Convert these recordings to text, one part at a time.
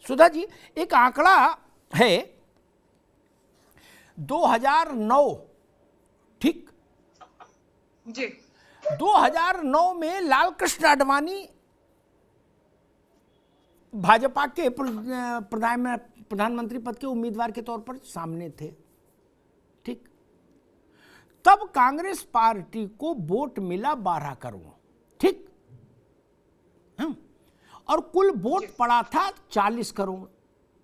सुधा जी, एक आंकड़ा है 2009, ठीक, जी 2009 में लाल कृष्ण आडवाणी भाजपा के प्रधानमंत्री पद के उम्मीदवार के तौर पर सामने थे, ठीक। तब कांग्रेस पार्टी को वोट मिला 12 करोड़, ठीक। और कुल वोट पड़ा था 40 करोड़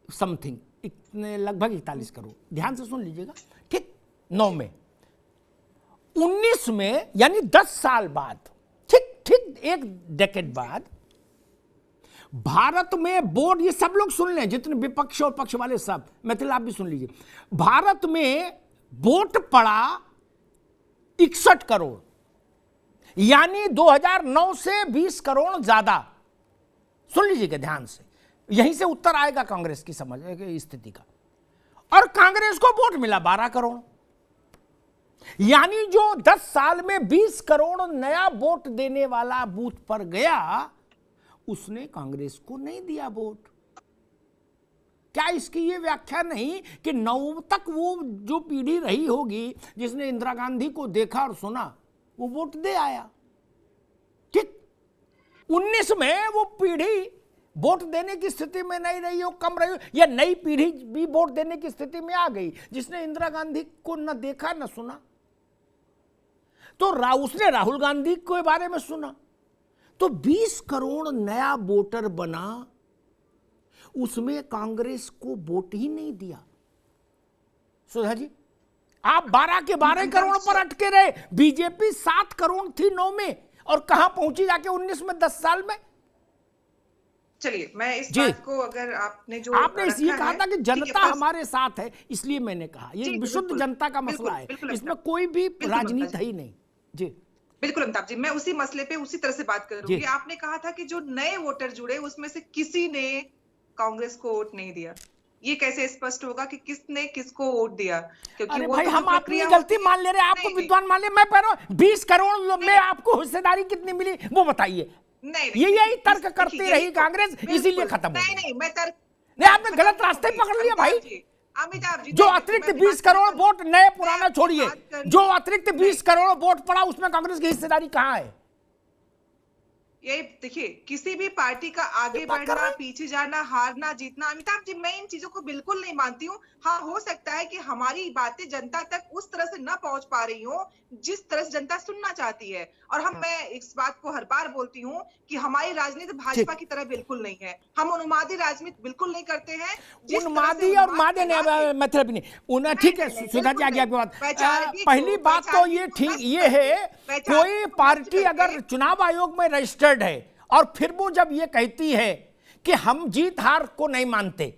समथिंग, इतने लगभग 41 करोड़। ध्यान से सुन लीजिएगा, ठीक। 9 में, 19 में, यानी 10 साल बाद, ठीक ठीक एक डेकेड बाद, भारत में वोट, ये सब लोग सुन लें, जितने विपक्ष और पक्ष वाले सब, मतलब आप भी सुन लीजिए, भारत में वोट पड़ा 61 करोड़, यानी 2009 से 20 करोड़ ज्यादा। सुन लीजिएगा ध्यान से, यहीं से उत्तर आएगा कांग्रेस की समझ स्थिति का। और कांग्रेस को वोट मिला 12 करोड़, यानी जो 10 साल में 20 करोड़ नया वोट देने वाला बूथ पर गया, उसने कांग्रेस को नहीं दिया वोट। क्या इसकी ये व्याख्या नहीं कि 9 तक वो जो पीढ़ी रही होगी जिसने इंदिरा गांधी को देखा और सुना, वो वोट दे आया, ठीक। 19 में वो पीढ़ी वोट देने की स्थिति में नहीं रही हो, कम रही हो, या नई पीढ़ी भी वोट देने की स्थिति में आ गई जिसने इंदिरा गांधी को न देखा न सुना, तो उसने राहुल गांधी के बारे में सुना, तो 20 करोड़ नया वोटर बना, उसमें कांग्रेस को वोट ही नहीं दिया। सुधा जी, आप 12 के 12 करोड़ पर अटके रहे, बीजेपी 7 करोड़ थी 9 में, और कहां पहुंची जाके 19 में, 10 साल में। चलिए, मैं इस बात को, अगर आपने इसलिए कहा था कि जनता हमारे साथ है, इसलिए मैंने कहा ये विशुद्ध जनता का मसला है, इसमें कोई भी राजनीति है ही नहीं। जी बिल्कुल अमिताभ जी, मैं उसी मसले पे उसी तरह से बात करूंगी। आपने कहा था कि जो नए वोटर जुड़े उसमें से किसी ने कांग्रेस को वोट नहीं दिया, ये कैसे स्पष्ट होगा कि किसने किसको वोट दिया? क्योंकि वो भाई तो हम अपनी गलती मान ले रहे हैं, आपको विद्वान मान ले, मैं कह रहा हूं 20 करोड़ में आपको हिस्सेदारी कितनी मिली वो बताइए। ये यही तर्क करती रही कांग्रेस, इसीलिए खत्म हो गई। मैं तर्क नहीं, आपने गलत रास्ते पकड़ लिया भाई। अमिताभ जी, जो अतिरिक्त 20 करोड़ वोट, नए पुराना छोड़िए, जो अतिरिक्त 20 करोड़ वोट पड़ा उसमें कांग्रेस की हिस्सेदारी कहां है? ये देखिए, किसी भी पार्टी का आगे बढ़ना, पीछे जाना, हारना, जीतना, अमिताभ जी मैं इन चीजों को बिल्कुल नहीं मानती हूँ। हाँ, हो सकता है कि हमारी बातें जनता तक उस तरह से न पहुंच पा रही हो जिस तरह से जनता सुनना चाहती है। और मैं इस बात को हर बार बोलती हूँ कि हमारी राजनीति भाजपा की तरह बिल्कुल नहीं है। हम उन्मादी राजनीति बिल्कुल नहीं करते हैं। उन्मादी और मादे मतलब नहीं, ठीक है सुधा जी, आगे आपकी बात। पहली बात तो ये ठीक ये है, कोई पार्टी अगर चुनाव आयोग में रजिस्टर्ड है और फिर वो जब ये कहती है कि हम जीत हार को नहीं मानते,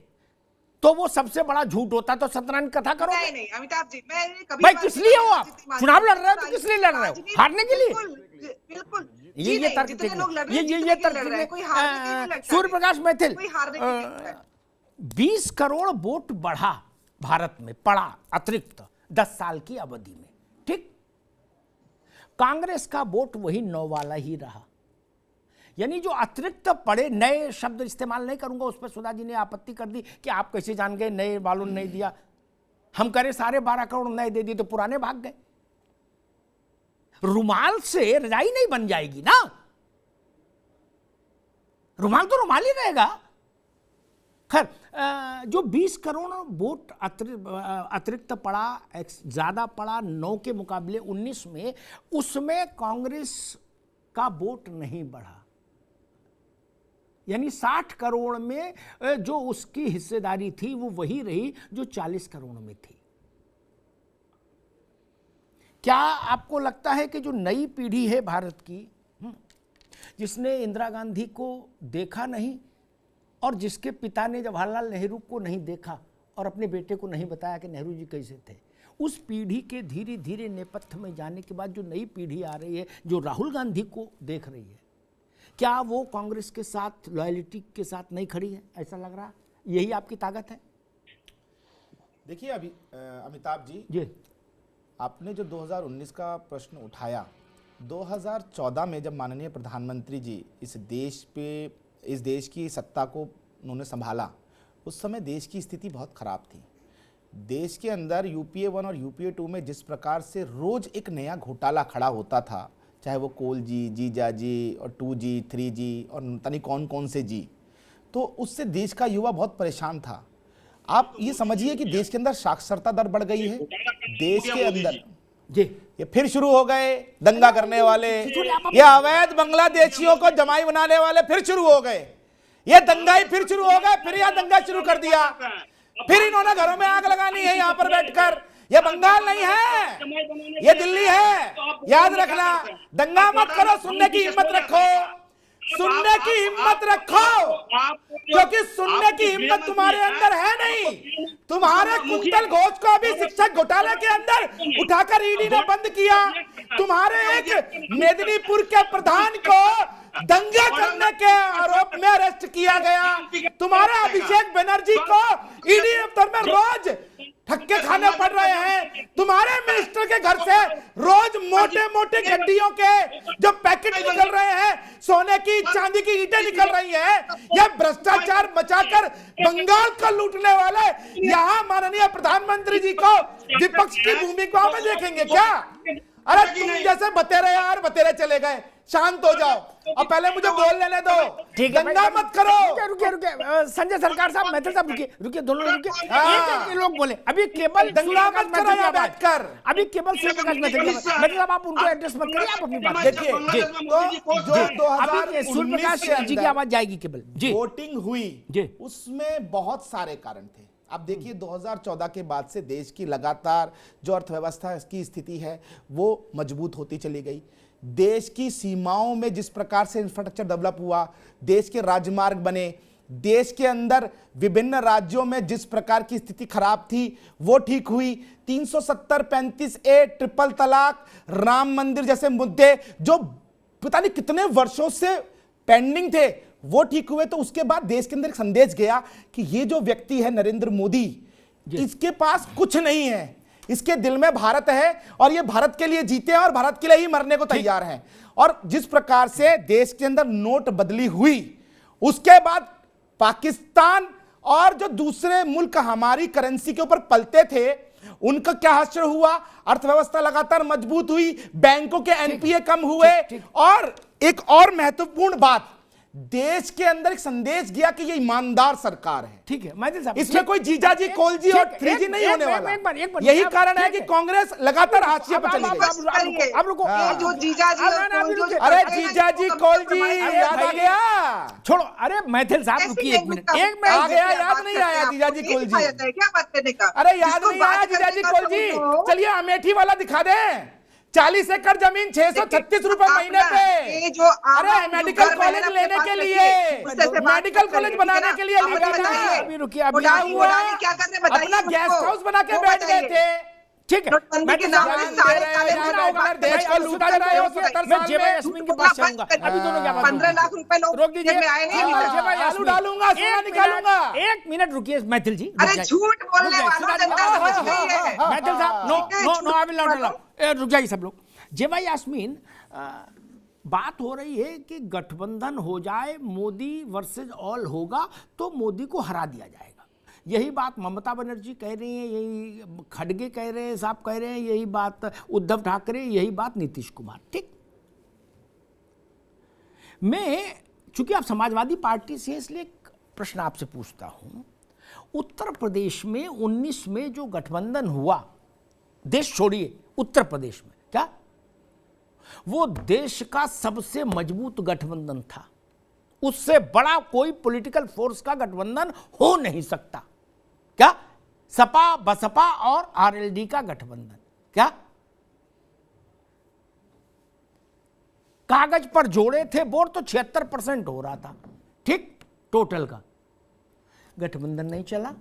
तो वो सबसे बड़ा झूठ होता। तो सत्यनारायण कथा करो। नहीं अमिताभ जी, मैं कभी भाई किस लिए हो आप चुनाव लड़ रहे हो? तो किस लिए लड़ रहे हो? हारने के लिए? बिल्कुल। ये तर्क ठीक नहीं, ये तर्क। सूर्य प्रकाश मैथिल, 20 करोड़ वोट बढ़ा भारत में, पड़ा अतिरिक्त 10 साल की अवधि में, ठीक। कांग्रेस का वोट वही 9 वाला ही रहा, यानी जो अतिरिक्त पड़े, नए शब्द इस्तेमाल नहीं करूंगा, उस पर सुधा जी ने आपत्ति कर दी कि आप कैसे जान गए नए वालों ने नहीं दिया। हम करें सारे 12 करोड़ नए दे दिए तो पुराने भाग गए। रुमाल से रजाई नहीं बन जाएगी ना, रुमाल तो रुमाल ही रहेगा। खैर, जो 20 करोड़ वोट अतिरिक्त पड़ा, ज्यादा पड़ा 9 के मुकाबले 19 में, उसमें कांग्रेस का वोट नहीं बढ़ा, यानी 60 करोड़ में जो उसकी हिस्सेदारी थी वो वही रही जो 40 करोड़ में थी। क्या आपको लगता है कि जो नई पीढ़ी है भारत की, जिसने इंदिरा गांधी को देखा नहीं और जिसके पिता ने जवाहरलाल नेहरू को नहीं देखा और अपने बेटे को नहीं बताया कि नेहरू जी कैसे थे, उस पीढ़ी के धीरे धीरे नेपथ्य में जाने के बाद जो नई पीढ़ी आ रही है, जो राहुल गांधी को देख रही है, क्या वो कांग्रेस के साथ लॉयल्टी के साथ नहीं खड़ी है? ऐसा लग रहा है यही आपकी ताकत है? देखिए अभी अमिताभ जी, आपने जो 2019 का प्रश्न उठाया, 2014 में जब माननीय प्रधानमंत्री जी इस देश की सत्ता को उन्होंने संभाला, उस समय देश की स्थिति बहुत खराब थी। देश के अंदर यूपीए 1 और यूपीए 2 में जिस प्रकार से रोज एक नया घोटाला खड़ा होता था, चाहे वो कोल जी, जीजा जी और 2G 3G और पता नहीं कौन कौन से जी, तो उससे देश का युवा बहुत परेशान था। आप ये समझिए कि देश के अंदर साक्षरता दर बढ़ गई है, देश के अंदर जी ये फिर शुरू हो गए दंगा करने वाले, ये अवैध बांग्लादेशियों को जमाई बनाने वाले फिर शुरू हो गए, ये दंगाई फिर शुरू हो गए, फिर यह दंगा शुरू कर दिया, फिर इन्होंने घरों में आग लगानी है यहां पर बैठकर। ये बंगाल नहीं है, ये दिल्ली है, याद रखना। दंगा मत करो, सुनने की हिम्मत रखो, सुनने की हिम्मत रखो, क्योंकि सुनने की हिम्मत तुम्हारे अंदर है नहीं। तुम्हारे कुंतल घोष को अभी शिक्षक घोटाले के अंदर उठाकर ईडी ने बंद किया, तुम्हारे एक मेदिनीपुर के प्रधान को दंगा करने के आरोप में अरेस्ट किया गया, तुम्हारे अभिषेक बनर्जी को ईडी दफ्तर में रोज धक्के खाने पड़ रहे हैं, तुम्हारे मिनिस्टर के घर से रोज मोटे मोटे गड्डियों के जो पैकेट निकल रहे हैं, सोने की चांदी की ईंटें निकल रही हैं, यह भ्रष्टाचार मचाकर बंगाल को लूटने वाले यहाँ माननीय प्रधानमंत्री जी को विपक्ष की भूमिका में देखेंगे क्या? अरे तुम जैसे बतेरे यार बतेरे चले गए, शांत हो जाओ, अब पहले मुझे बोल लेने दो, दंगा मत करो। रुकिए संजय सरकार साहब, मैथिल साहब रुकिए दोनों लोग रुकिए, एक लोग बोले अभी केवल दंगा मत करो यहाँ बैठकर, अभी केवल सूर्यप्रकाश मैथिल साहब आप उनको एड्रेस मत करिए, आप अपनी बात देखिए। तो जो 2019 जी की आवाज जाएगी केवल जी वोटिंग हुई उसमें बहुत सारे कारण थे। अब देखिए 2014 के बाद से देश की लगातार जो अर्थव्यवस्था की स्थिति है वो मजबूत होती चली गई। देश की सीमाओं में जिस प्रकार से इंफ्रास्ट्रक्चर डेवलप हुआ, देश के राजमार्ग बने, देश के अंदर विभिन्न राज्यों में जिस प्रकार की स्थिति खराब थी वो ठीक हुई। 370, 35A, ट्रिपल तलाक, राम मंदिर जैसे मुद्दे जो पता नहीं कितने वर्षों से पेंडिंग थे वो ठीक हुए। तो उसके बाद देश के अंदर एक संदेश गया कि ये जो व्यक्ति है नरेंद्र मोदी, इसके पास कुछ नहीं है, इसके दिल में भारत है और ये भारत के लिए जीते हैं और भारत के लिए ही मरने को तैयार हैं। और जिस प्रकार से देश के अंदर नोट बदली हुई, उसके बाद पाकिस्तान और जो दूसरे मुल्क हमारी करेंसी के ऊपर पलते थे उनका क्या हास्य हुआ, अर्थव्यवस्था लगातार मजबूत हुई, बैंकों के एनपीए कम हुए। और एक और महत्वपूर्ण बात, देश के अंदर एक संदेश गया कि ये ईमानदार सरकार है। ठीक है मैथिल साहब, इसमें कोई जीजाजी कोलजी और 3G नहीं होने वाला। यही कारण है कि कांग्रेस लगातार हाशिए पर चली गई। अब रुको, जो जीजाजी अरे जीजाजी कोलजी याद आ गया, छोड़ो। अरे मैथिल साहब रुकिए एक मिनट आ गया, याद नहीं आया जीजाजी कोलजी? क्या बात करने का? अरे याद नहीं आया जीजाजी कोलजी? चलिए अमेठी वाला दिखा दें, 40 एकड़ जमीन 636 रुपए महीने पे। अरे मेडिकल कॉलेज लेने के लिए, मेडिकल कॉलेज बनाने के लिए क्या हुआ, अपना गेस्ट हाउस बना के बैठ गए थे। ठीक है, मैं देश को लूटा रहे हो 70 साल में। यास्मीन के पास जाऊंगा अभी, दोनों क्या बात 15 लाख रुपए लोग रोक दीजिए, आलू डालूंगा, सोना निकालूंगा। एक मिनट रुकिए मैथिल जी, अरे झूठ बोलने वालों मैथिल साहब, no I will not allow, रुक जाइए सब लोग। जे भाई यास्मीन, बात हो रही है कि गठबंधन हो जाए, मोदी वर्सेज ऑल होगा तो मोदी को हरा दिया जाएगा। यही बात ममता बनर्जी कह रही हैं, यही खड़गे कह रहे हैं, साहब कह रहे हैं, यही बात उद्धव ठाकरे, यही बात नीतीश कुमार। ठीक, मैं चूंकि आप समाजवादी पार्टी से, इसलिए एक प्रश्न आपसे पूछता हूं। उत्तर प्रदेश में 19 में जो गठबंधन हुआ, देश छोड़िए, उत्तर प्रदेश में क्या वो देश का सबसे मजबूत गठबंधन था? उससे बड़ा कोई पॉलिटिकल फोर्स का गठबंधन हो नहीं सकता। क्या सपा बसपा और आरएलडी का गठबंधन, क्या कागज पर जोड़े थे वोट तो 76% हो रहा था, ठीक, टोटल का। गठबंधन नहीं चला,